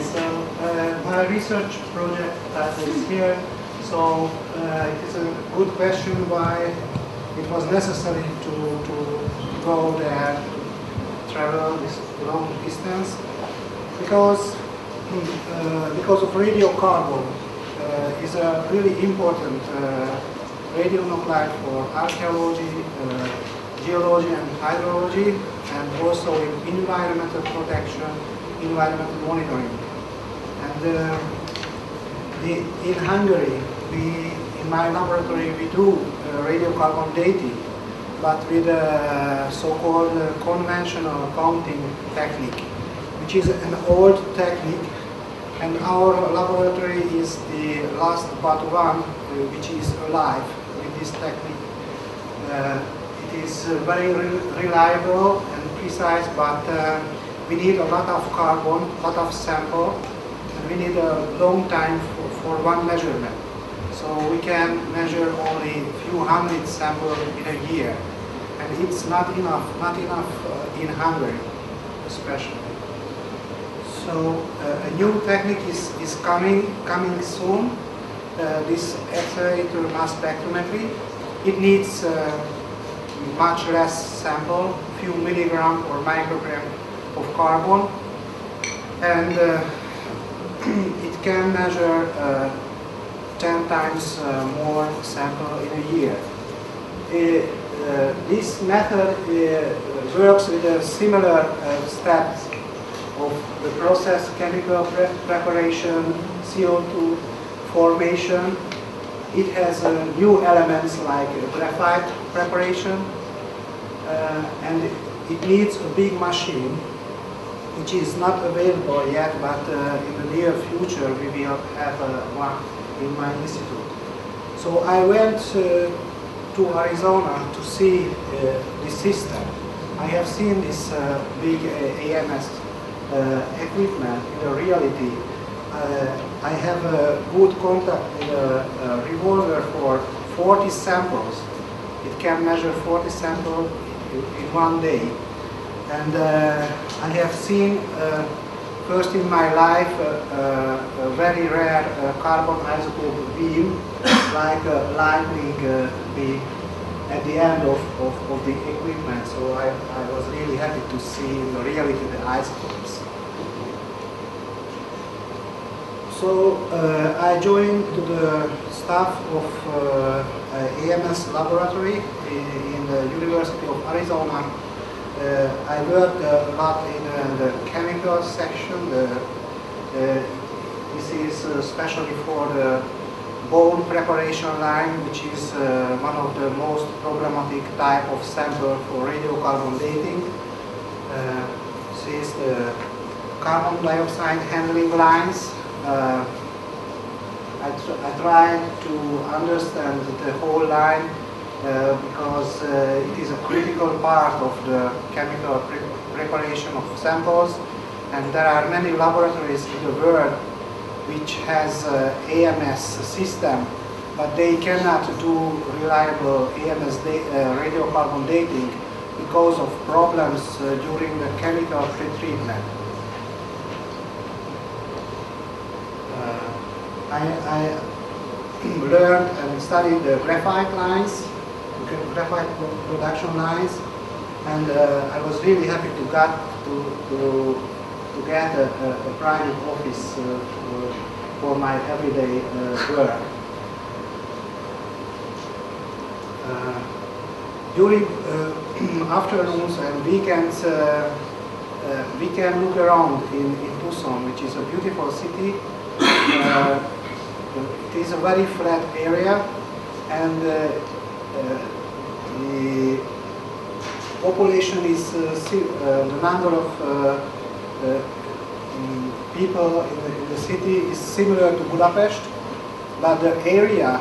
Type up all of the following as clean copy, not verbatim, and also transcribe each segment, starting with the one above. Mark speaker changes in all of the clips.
Speaker 1: So my research project is here. So it is a good question why it was necessary to go there, travel this long distance, because of radiocarbon is a really important radionuclide for archaeology, geology and hydrology, and also in environmental protection, environmental monitoring. And in Hungary, in my laboratory, we do radiocarbon dating, but with a so-called conventional counting technique, which is an old technique, and our laboratory is the last but one which is alive with this technique. It is very reliable and precise, but we need a lot of carbon, a lot of sample, and we need a long time for one measurement. So we can measure only a few hundred samples in a year, and it's not enough in Hungary, especially. So a new technique is coming soon. This accelerator mass spectrometry. It needs much less sample, few milligram or microgram of carbon, and it can measure 10 times more sample in a year. This method works with a similar steps of the process: chemical preparation, CO2 formation. It has new elements like graphite preparation, and it needs a big machine, which is not available yet, but in the near future we will have one in my institute. So I went to Arizona to see this system. I have seen this big AMS equipment in reality. I have a good contact with a revolver for 40 samples. It can measure 40 samples in one day. And I have seen first in my life a very rare carbon isotope beam, like a lightning beam at the end of the equipment. So I was really happy to see in reality the isotopes. So I joined to the staff of AMS laboratory in the University of Arizona. I worked a lot in the chemical section. This is especially for the bone preparation line, which is one of the most problematic type of sample for radiocarbon dating. This is the carbon dioxide handling lines. I tried to understand the whole line because it is a critical part of the chemical preparation of samples, and there are many laboratories in the world which has AMS system, but they cannot do reliable AMS radiocarbon dating because of problems during the chemical pretreatment. I learned and studied the graphite lines, graphite production lines, and I was really happy to get a private office for my everyday work. During afternoons and weekends, we can look around in Tucson, which is a beautiful city. It is a very flat area, and the population is the number of people in the city is similar to Budapest, but the area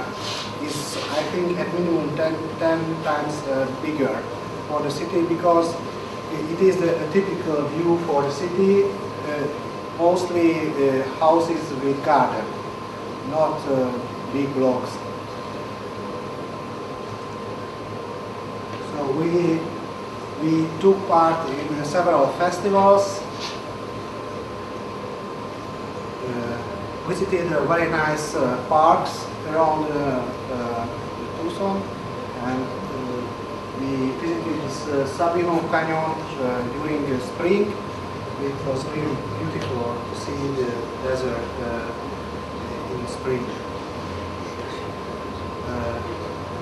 Speaker 1: is, I think, at minimum 10 times bigger for the city, because it is a typical view for the city, mostly houses with garden, not big blocks. So we took part in several festivals. visited very nice parks around Tucson, and we visited this Sabino Canyon during the spring. It was really beautiful to see the desert in spring.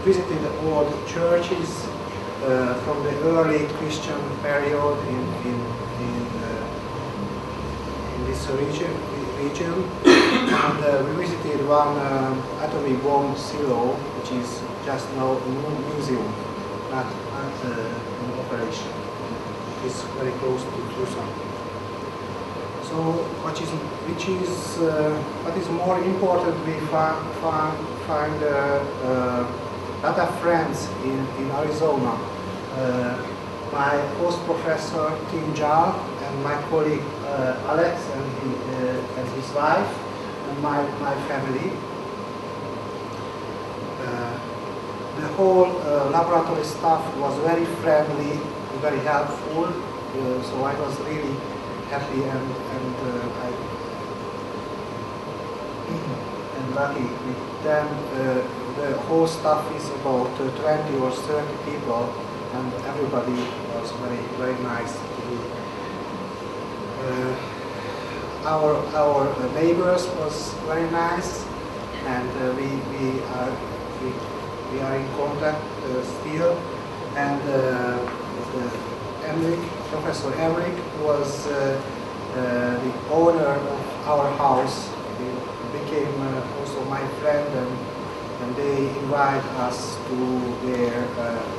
Speaker 1: Visited old churches from the early Christian period in this region. And we visited one atomic bomb silo, which is just now a museum, not in operation. It's very close to Tucson. So, what is more important, we find a lot of friends in Arizona. My host professor Tim Jal and my colleague Alex and his wife and my family. The whole laboratory staff was very friendly, very helpful. So I was really happy and lucky with them. The whole staff is about 20 or 30 people, and everybody was very nice to me. Our neighbors was very nice, and we are in contact still. And Professor Emmerich was the owner of our house. He became also my friend, and they invite us to their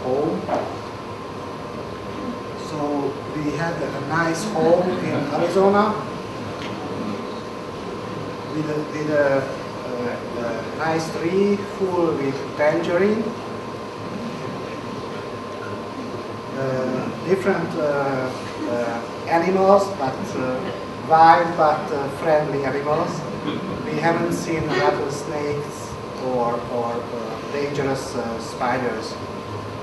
Speaker 1: home. So we had a nice home in Arizona with a nice tree full with tangerine. Different animals, but wild but friendly animals. We haven't seen rattlesnakes or dangerous spiders.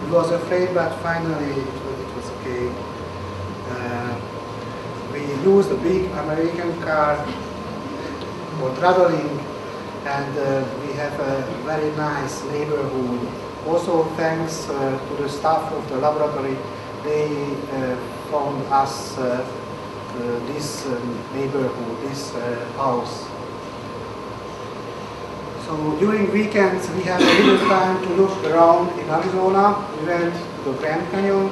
Speaker 1: We was afraid, but finally it was okay. We used a big American car for traveling, and we have a very nice neighborhood. Also, thanks to the staff of the laboratory, they found us this neighborhood, this house. So during weekends, we have a little time to look around in Arizona. We went to the Grand Canyon.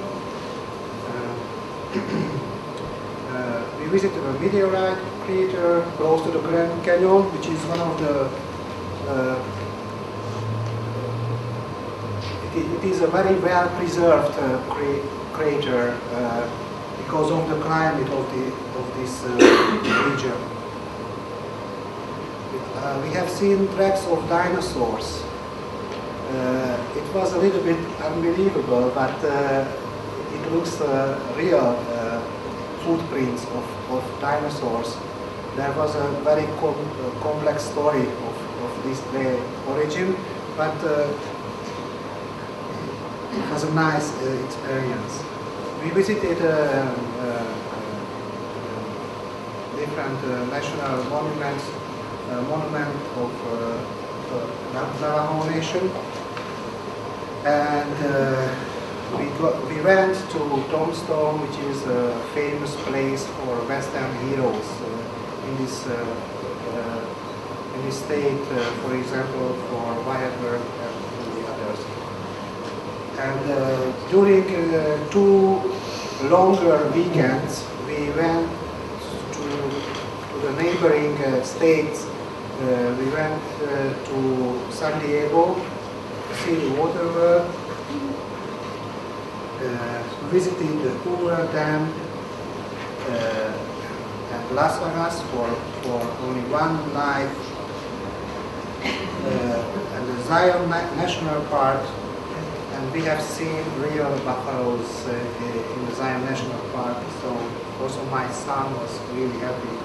Speaker 1: We visited a meteorite crater close to the Grand Canyon, which is one of the it is a very well preserved crater because of the climate of this region. We have seen tracks of dinosaurs. It was a little bit unbelievable, but it looks real footprints of dinosaurs. There was a very complex story of this origin, but it was a nice experience. We visited different national monuments, monument of Navajo Nation, and we went to Tombstone, which is a famous place for Western heroes in this state, for example, for Wyattburg and the others. And during 2 longer weekends, we went to the neighboring states. We went to San Diego to see the water world, visited the Hoover Dam and Las Vegas for only 1 night, and the Zion National Park. And we have seen real buffaloes in the Zion National Park, so also my son was really happy